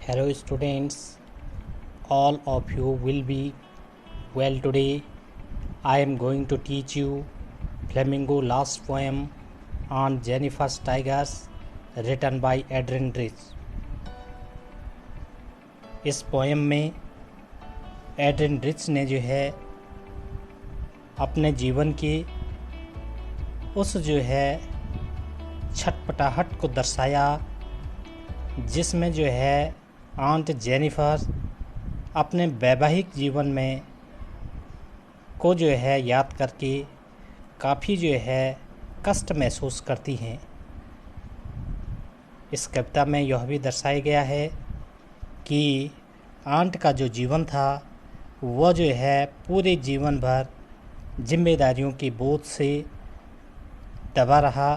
Hello students, all of you will be well today. I am going to teach you Flamingo last poem on Jennifer's Tigers written by Adrian Rich. इस poem में Adrian rich ने जो है अपने जीवन के उस जो है छटपटाहट को दर्शाया जिसमें जो है आंट जेनिफर अपने वैवाहिक जीवन में को जो है याद करके काफ़ी जो है कष्ट महसूस करती हैं। इस कविता में यह भी दर्शाया गया है कि आंट का जो जीवन था वह जो है पूरे जीवन भर जिम्मेदारियों के बोझ से दबा रहा।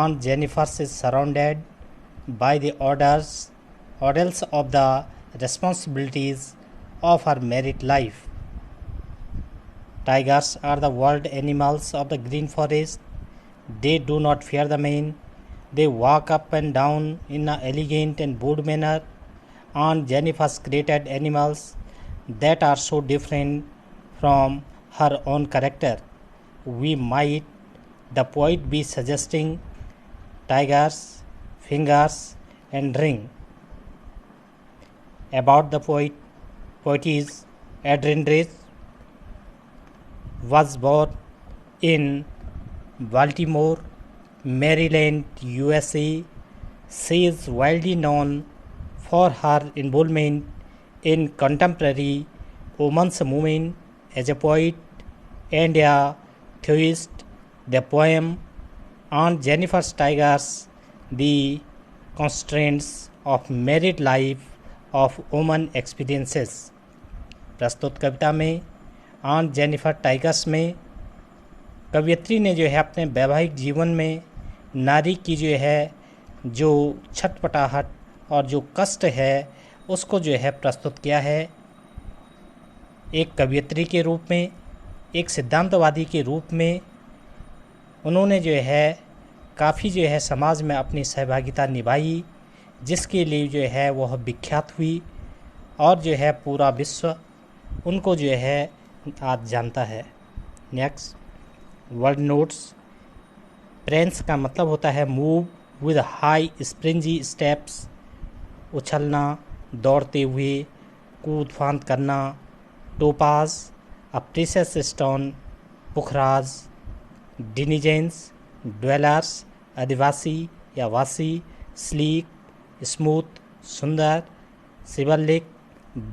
आंट जेनिफर से surrounded by the orders of the responsibilities of her married life. Tigers are the wild animals of the green forest. They do not fear the man. They walk up and down in an elegant and bold manner. And Jennifer's created animals that are so different from her own character. We might, the poet, be suggesting tigers, fingers and ring. About the poetess Adrian Rich was born in Baltimore, Maryland, USA. She is widely known for her involvement in contemporary women's movement as a poet and a theorist. The poem on Jennifer's Tigers, the constraints of married life of woman experiences. प्रस्तुत कविता में on Jennifer tigers में कवयित्री ने जो है अपने वैवाहिक जीवन में नारी की जो है जो छटपटाहट और जो कष्ट है उसको जो है प्रस्तुत किया है। एक कवयित्री के रूप में, एक सिद्धांतवादी के रूप में उन्होंने जो है काफ़ी जो है समाज में अपनी सहभागिता निभाई जिसके लिए जो है वह विख्यात हुई और जो है पूरा विश्व उनको जो है आज जानता है। Next word notes. प्रेंस का मतलब होता है move with high springy steps, उछलना, दौड़ते हुए, कूद फांद करना। टोपाज अ प्रीशियस स्टोन, पुखराज। डिनिजेंस ड्वेलर्स, आदिवासी या वासी। स्लीक स्मूथ, सुंदर। सिबलिक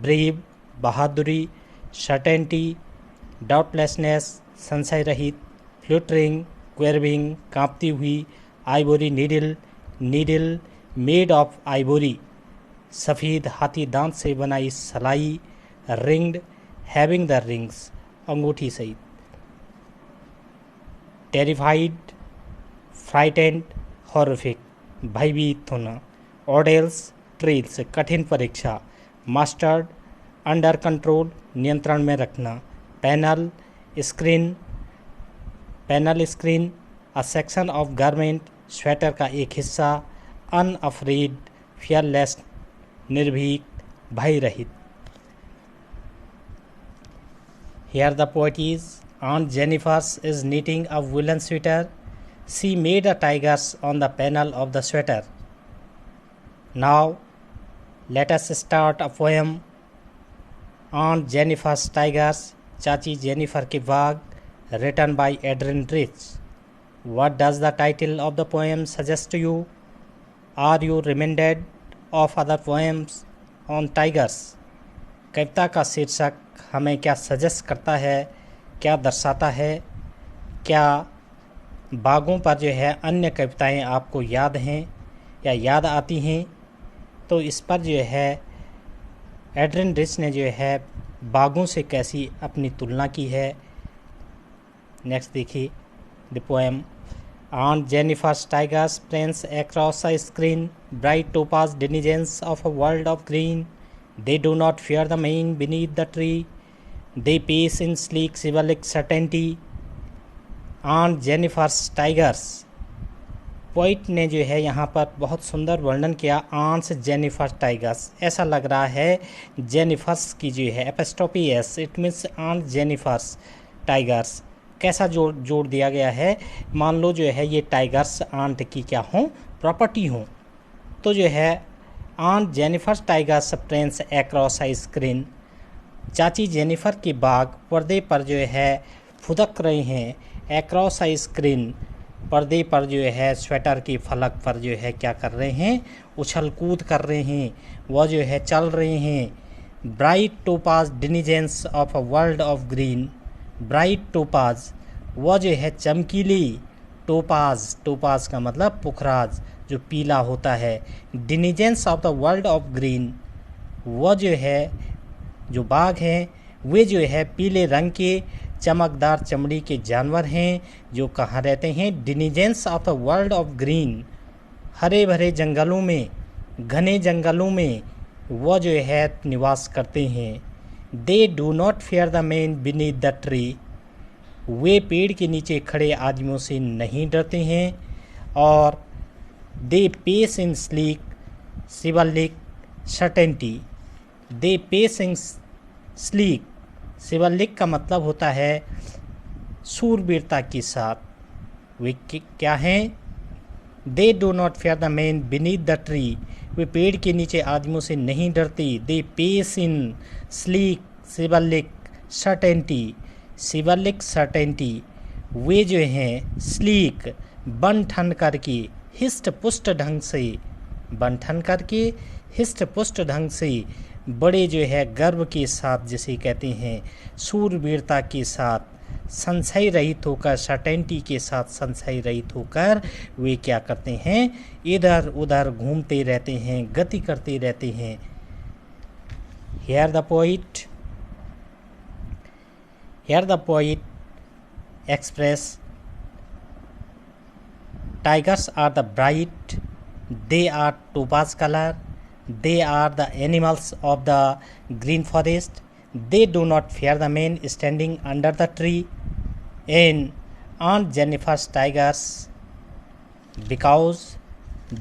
ब्रेव, बहादुरी। सर्टेनिटी डाउटलेसनेस, संशय रहित। फ्लूटरिंग क्वेरविंग, कांपती हुई। Ivory needle made of ivory, सफ़ेद हाथी दांत से बनाई सलाई। रिंग्ड हैविंग द रिंग्स, अंगूठी सहित। टेरिफाइड फ्राइटेंड, हॉरिफिक, भयभीत होना। ऑर्डेल्स ट्रेल्स, कठिन परीक्षा। मास्टर्ड अंडर कंट्रोल, नियंत्रण में रखना। Panel screen a section of garment, sweater का एक हिस्सा। अनअफ्रेड फियरलेस, निर्भीक, भय रहित। Here the poet is Aunt Jennifer is knitting a woolen sweater. She made a tigers on the panel of the sweater. Now let us start a poem on Jennifer's Tigers, चाची Jennifer के बाग, written by Adrian Rich. What does the title of the poem suggest to you? Are you reminded of other poems on tigers? कविता का शीर्षक हमें क्या suggest करता है, क्या दर्शाता है? क्या बागों पर जो है अन्य कविताएं आपको याद हैं या याद आती हैं? तो इस पर जो है एड्रिन रिच ने जो है बागों से कैसी अपनी तुलना की है। नेक्स्ट देखिए the poem on Jennifer's tigers prance across a screen, bright topaz denizens of a world of green. They do not fear the man beneath the tree. They pace in sleek chivalric certainty. Aunt Jennifer's tigers poet ने जो है यहाँ पर बहुत सुंदर वर्णन किया ants Jennifer tigers. ऐसा लग रहा है जेनिफर्स की जो है apostrophe S, it means aunt Jennifer's tigers. कैसा जोड़ दिया गया है, मान लो जो है ये टाइगर्स आंट की क्या हों, प्रॉपर्टी हों। तो जो है aunt Jennifer tigers prance across a screen, चाची जेनिफर के बाग पर्दे पर जो है फुदक रहे हैं। अक्रॉस आई स्क्रीन, पर्दे पर जो है स्वेटर की फलक पर जो है क्या कर रहे हैं, उछल कूद कर रहे हैं, वह जो है चल रहे हैं। Bright topaz denizens of a world of green, bright topaz वह जो है चमकीली, टोपाज, टोपाज का मतलब पुखराज जो पीला होता है। Denizens of the world of green, वह जो है जो बाघ हैं वे जो है पीले रंग के चमकदार चमड़ी के जानवर हैं जो कहाँ रहते हैं, denizens of the world of green, हरे भरे जंगलों में, घने जंगलों में वह जो है निवास करते हैं। They do not fear the man beneath the tree, वे पेड़ के नीचे खड़े आदमियों से नहीं डरते हैं। और they pace in sleek chivalric certainty, they pace in sleek, chivalric का मतलब होता है सूरबीरता के साथ। वे क्या हैं, they do not fear the man beneath the tree, वे पेड़ के नीचे आदमियों से नहीं डरते। They pace in sleek chivalric certainty, chivalric certainty, वे जो हैं स्लीक बन ठन करके, हिस्ट पुष्ट ढंग से, बन ठन करके हिस्ट पुष्ट ढंग से, बड़े जो है गर्व के साथ जिसे कहते हैं, सूरवीरता के साथ, संशय रहित होकर, सर्टेनिटी के साथ संशय रहित होकर वे क्या करते हैं, इधर उधर घूमते रहते हैं, गति करते रहते हैं। Here the poet express tigers are the bright, they are topaz color, they are the animals of the green forest, they do not fear the man standing under the tree. And Aunt Jennifer's tigers, because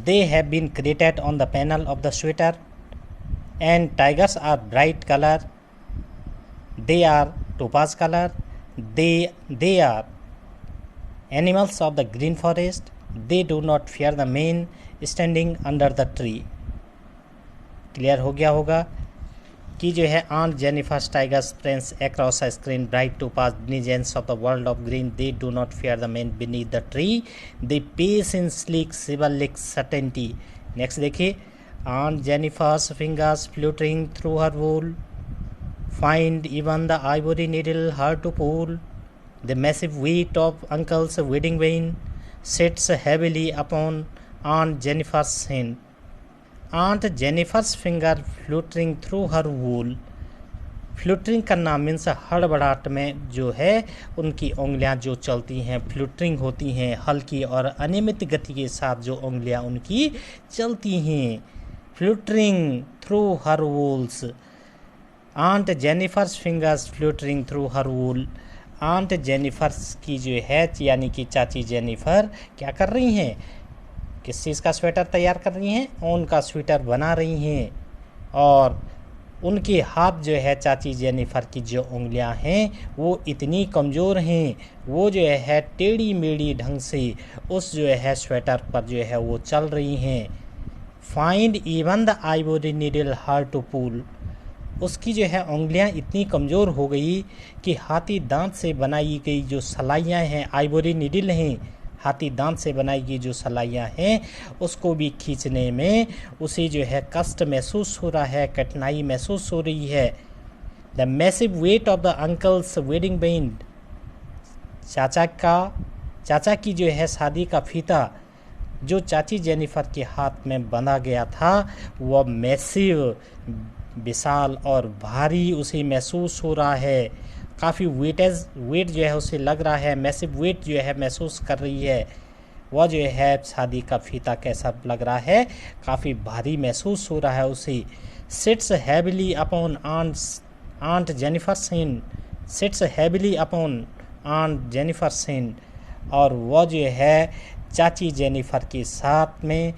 they have been created on the panel of the sweater, and tigers are bright color, they are topaz color, they are animals of the green forest, they do not fear the man standing under the tree. Clear हो गया होगा कि जो है aunt Jennifer tigers prance across a screen bright topaz denizens of the world of green, they do not fear the man beneath the tree, they pace in sleek chivalric certainty. Next देखिए, aunt Jennifer's fingers fluttering through her wool, find even the ivory needle hard to pull, the massive weight of uncle's wedding वेन sits heavily upon aunt Jennifer's hand. Aunt Jennifer's finger fluttering through her wool, fluttering करना means हड़बड़ाहट में जो है उनकी उंगलियां जो चलती हैं, फ्लूटरिंग होती हैं, हल्की और अनियमित गति के साथ जो उंगलियां उनकी चलती हैं, fluttering through her wools. Aunt Jennifer's fingers fluttering through her wool, aunt Jennifer's की जो है यानी कि चाची जेनिफर क्या कर रही हैं, किस चीज़ का स्वेटर तैयार कर रही हैं, ऊन का स्वेटर बना रही हैं। और उनके हाथ जो है चाची जेनिफर की जो उंगलियां हैं वो इतनी कमज़ोर हैं, वो जो है टेढ़ी मेढ़ी ढंग से उस जो है स्वेटर पर जो है वो चल रही हैं। Find even the ivory needle hard to pull, उसकी जो है उंगलियां इतनी कमज़ोर हो गई कि हाथी दांत से बनाई गई जो सलाइयाँ हैं, आइवरी नीडल हैं, हाथी दांत से बनाई गई जो सलाइयाँ हैं उसको भी खींचने में उसे जो है कष्ट महसूस हो रहा है, कठिनाई महसूस हो रही है। The massive weight of the uncle's wedding band, चाचा की जो है शादी का फीता जो चाची जेनिफर के हाथ में बंधा गया था वह मैसिव, विशाल और भारी उसे महसूस हो रहा है, काफ़ी वेट जो है उसे लग रहा है, मैसिव वेट जो है महसूस कर रही है। वह जो है शादी का फीता कैसा लग रहा है, काफ़ी भारी महसूस हो रहा है उसे। Sits heavily upon aunt Jennifer's hand, sits heavily upon aunt Jennifer's hand, और वह जो है चाची जेनिफर के साथ में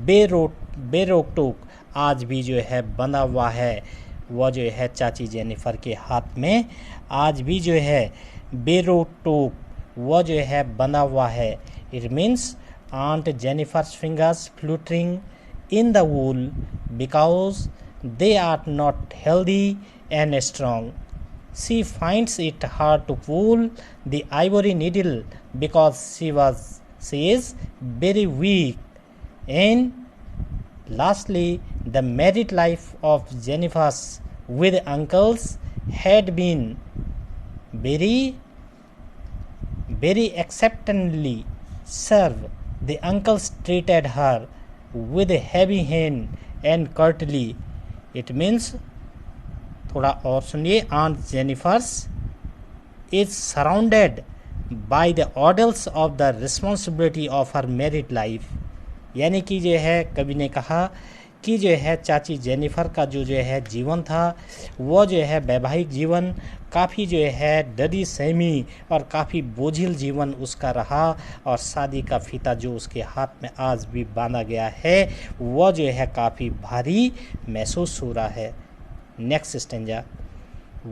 बेरोक टोक आज भी जो है बंधा हुआ है। वो जो है चाची जेनिफर के हाथ में आज भी जो है बेरोक टोक वो जो है बंधा हुआ है। It means Aunt Jennifer's fingers fluttering in the wool because they are not healthy and strong. She finds it hard to pull the ivory needle because she is very weak. And lastly, the married life of Jennifer's with uncles had been very acceptingly served. The uncles treated her with a heavy hand and courtly. It means, थोड़ा और सुनिए, Aunt Jennifer's is surrounded by the orders of the responsibility of her married life. यानी कि जो है कवि ने कहा कि जो है चाची जेनिफर का जो है जीवन था वो जो है वैवाहिक जीवन काफ़ी जो है डरी सहमी और काफ़ी बोझिल जीवन उसका रहा, और शादी का फीता जो उसके हाथ में आज भी बांधा गया है वो जो है काफ़ी भारी महसूस हो रहा है। Next stanza.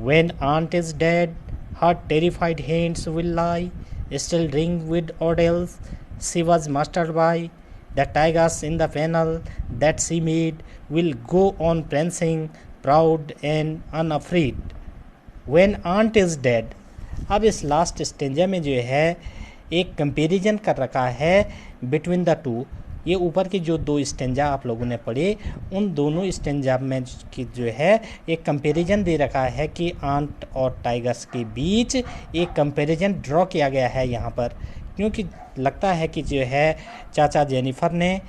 When aunt is dead, her terrified hands will lie, still ring with ordeals she was mastered by. The tigers in the panel that she made will go on prancing, proud and unafraid. When aunt is dead. अब इस last stanza में जो है एक comparison कर रखा है between the two. ये ऊपर की जो दो स्टेंजा आप लोगों ने पढ़े उन दोनों स्टेंजा में की जो है एक कंपैरिजन दे रखा है कि आंट और टाइगर्स के बीच एक कंपैरिजन ड्रॉ किया गया है यहाँ पर, क्योंकि लगता है कि जो है चाचा जेनिफर ने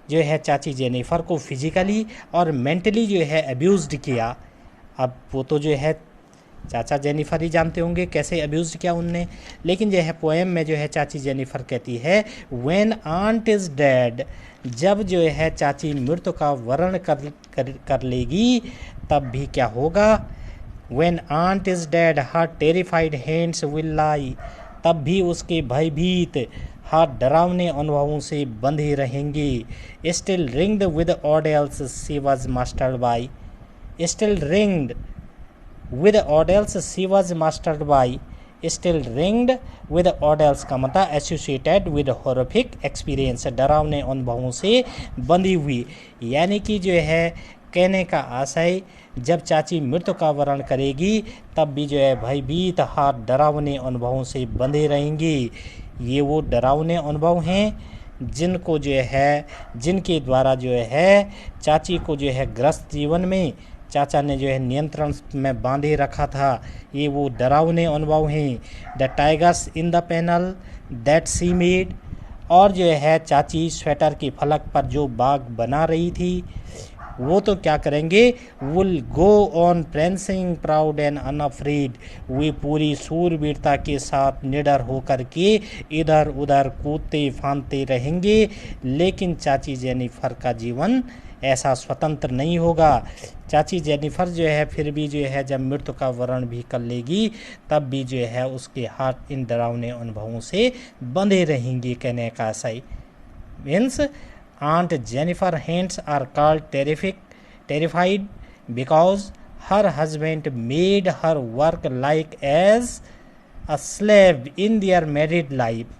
जो है चाची जेनिफर को फिजिकली और मेंटली जो है अब्यूज़ड किया। अब वो तो जो है चाचा जेनिफर ही जानते होंगे कैसे अब्यूज़ किया उनने, लेकिन जो है पोएम में जो है चाची जेनिफर कहती है व्हेन आंट इज़ डेड, जब जो है चाची मृत्यु का वर्ण कर लेगी तब भी क्या होगा। When aunt is dead her terrified hands will lie, तब भी उसके भयभीत हाथ डरावने अनुभवों से बंधे रहेंगे। Still ringed with orders she was mastered by, still ringed with orders she was mastered by, still ringed with orders का मतलब associated with horrific experience, डरावने अनुभवों से बंधी हुई। यानी कि जो है कहने का आशय जब चाची मृत्यु का वर्ण करेगी तब भी जो है भयभीत हाथ डरावने अनुभवों से बंधे रहेंगे। ये वो डरावने अनुभव हैं जिनको जो है जिनके द्वारा जो है चाची को जो है ग्रस्त जीवन में चाचा ने जो है नियंत्रण में बांधे रखा था। ये वो डरावने अनुभव हैं। The tigers in the panel that C made, और जो है चाची स्वेटर के फलक पर जो बाग बना रही थी वो तो क्या करेंगे, will go on prancing proud and unafraid, वे पूरी सूरवीरता के साथ निडर होकर के इधर उधर कूदते फांदते रहेंगे। लेकिन चाची जेनिफर का जीवन ऐसा स्वतंत्र नहीं होगा। चाची जेनिफर जो है फिर भी जो है जब मृत्यु का वर्ण भी कर लेगी तब भी जो है उसके हाथ इन डरावने अनुभवों से बंधे रहेंगे। कहने का आशय means Aunt Jennifer hands are called terrified because her husband made her work like as a slave in their married life.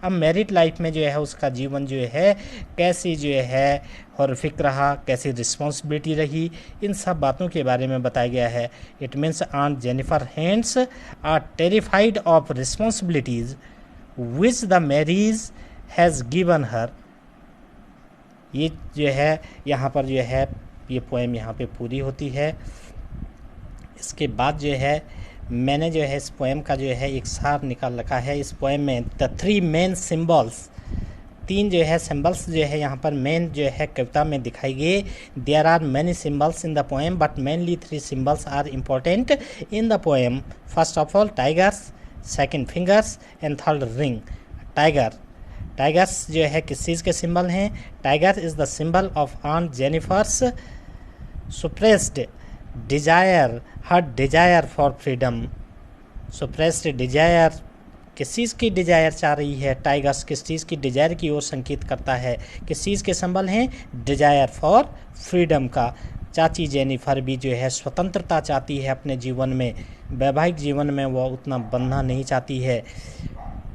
अब मैरिड लाइफ में जो है उसका जीवन जो है कैसी जो है हॉरिफिक रहा, कैसी रिस्पॉन्सिबिलिटी रही, इन सब बातों के बारे में बताया गया है। It means Aunt Jennifer hands are terrified of responsibilities which the marriage has given her. ये जो है यहाँ पर जो है ये पोएम यहाँ पे पूरी होती है। इसके बाद जो है मैंने जो है इस पोएम का जो है एक सार निकाल रखा है। इस पोएम में द थ्री मेन सिम्बल्स, तीन जो है सिम्बल्स जो है यहाँ पर मेन जो है कविता में दिखाई गए। There are many symbols in the poem but mainly three symbols are important in the poem. First of all tigers, second fingers and third ring. Tigers जो है किस चीज़ के सिंबल हैं। Tiger is the symbol of aunt Jennifer's suppressed desire, her desire for freedom. Suppressed desire किस चीज़ की Dzire चाह रही है, टाइगर्स किस चीज़ की डिजायर की ओर संकेत करता है, किस चीज़ के सिंबल हैं, डिजायर फॉर फ्रीडम का। चाची जेनिफर भी जो है स्वतंत्रता चाहती है अपने जीवन में, वैवाहिक जीवन में वो उतना बंधना नहीं चाहती है।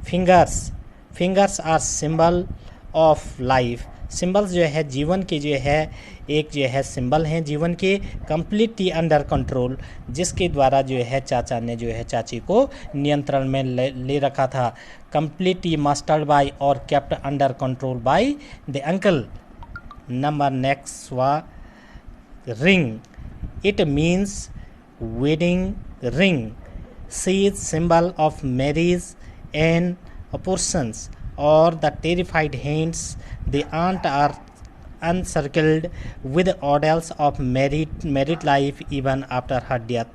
Fingers are symbol of life, symbols जो है जीवन के जो है एक जो है सिंबल हैं जीवन के, कंप्लीटली अंडर कंट्रोल, जिसके द्वारा जो है चाचा ने जो है चाची को नियंत्रण में ले रखा था। कंप्लीटली मास्टर्ड बाय और kept under control by the uncle. Number next वा ring, it means wedding ring, she is symbol of marriage and apportions or the terrified hands. The aunt are encircled with ordeals of married life even after her death.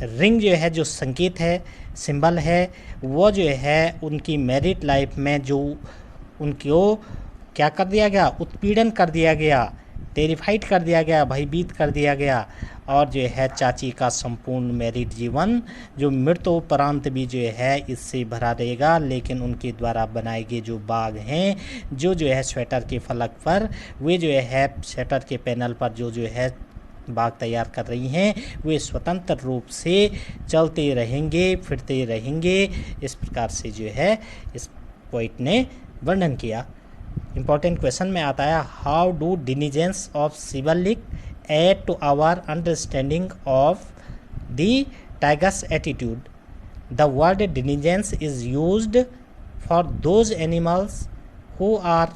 Ring जो है जो संकेत है, symbol है, वो जो है उनकी मैरिड लाइफ में जो उनको क्या कर दिया गया, उत्पीड़न कर दिया गया, टेरिफाइड कर दिया गया, भयभीत कर दिया गया। और जो है चाची का संपूर्ण मैरिड जीवन जो मृत्योपरांत भी जो है इससे भरा रहेगा, लेकिन उनके द्वारा बनाए गए जो बाग हैं, जो है स्वेटर के फलक पर, वे जो है स्वेटर के पैनल पर जो है बाग तैयार कर रही हैं, वे स्वतंत्र रूप से चलते रहेंगे, फिरते रहेंगे। इस प्रकार से जो है इस पोइट ने वर्णन किया। इम्पोर्टेंट क्वेश्चन में आता है, how do diligence of Shivalik add to our understanding of the tiger's attitude? The word diligence is used for those animals who are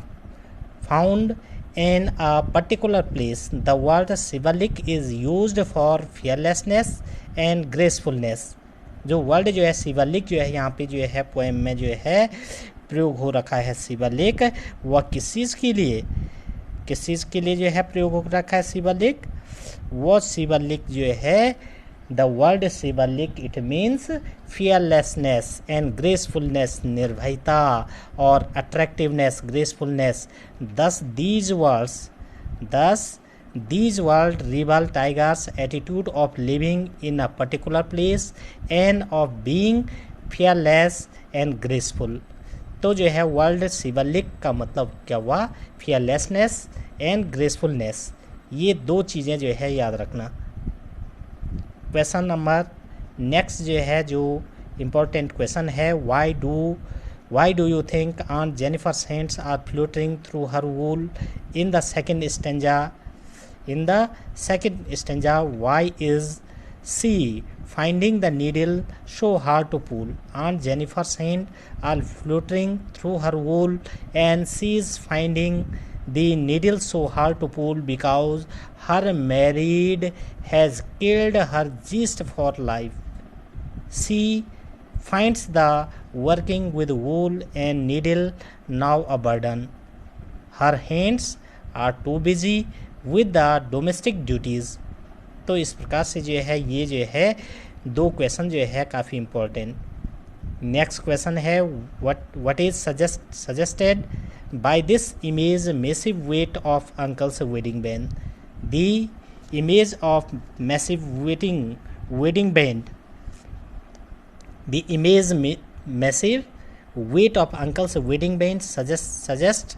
found in a particular place. The word shivalik is used for fearlessness and gracefulness. जो word जो है शिवलिक जो है यहाँ पे जो है poem में जो है प्रयोग हो रखा है शिवलिक, वह किस चीज़ के लिए जो है प्रयोग हो रखा है शिवलिक, वो शिवलिक जो है the word chivalric it means fearlessness and gracefulness, निर्भयता और अट्रैक्टिवनेस, ग्रेसफुलनेस। दस these words reveal tigers attitude of living in a particular place and of being fearless and graceful. तो जो है वर्ल्ड शिवलिक का मतलब क्या हुआ, फियरलेसनेस एंड ग्रेसफुलनेस, ये दो चीज़ें जो है याद रखना। क्वेश्चन नंबर नेक्स्ट जो है जो इम्पोर्टेंट क्वेश्चन है, why do you think Aunt Jennifer's hands are fluttering through her wool in the second stanza? Why is she finding the needle so hard to pull? Aunt Jennifer's hands are fluttering through her wool and she is finding the needle so hard to pull because her married has killed her zest for life. She finds the working with wool and needle now a burden. Her hands are too busy with the domestic duties. तो इस प्रकार से जो है ये जो है दो क्वेश्चन जो है काफ़ी इम्पोर्टेंट। नेक्स्ट क्वेश्चन है, what is suggested by this image massive weight of uncle's wedding band? The image of massive wedding band, the image massive weight of uncle's wedding band suggests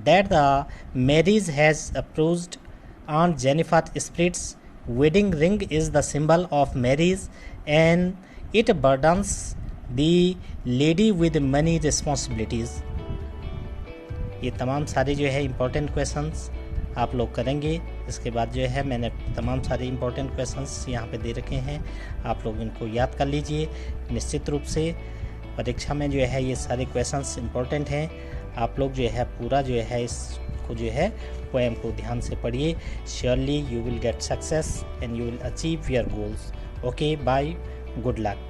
that the marriage has approached. Aunt Jennifer Spirit's wedding ring is the symbol of marriage and it burdens the lady with many responsibilities. ये तमाम सारे जो है important questions आप लोग करेंगे। इसके बाद जो है मैंने तमाम सारे इम्पोर्टेंट क्वेश्चंस यहाँ पे दे रखे हैं, आप लोग इनको याद कर लीजिए। निश्चित रूप से परीक्षा में जो है ये सारे क्वेश्चंस इम्पोर्टेंट हैं। आप लोग जो है पूरा जो है इसको जो है पोएम को ध्यान से पढ़िए। Surely you will get success and you will achieve your goals. Okay, bye, good luck.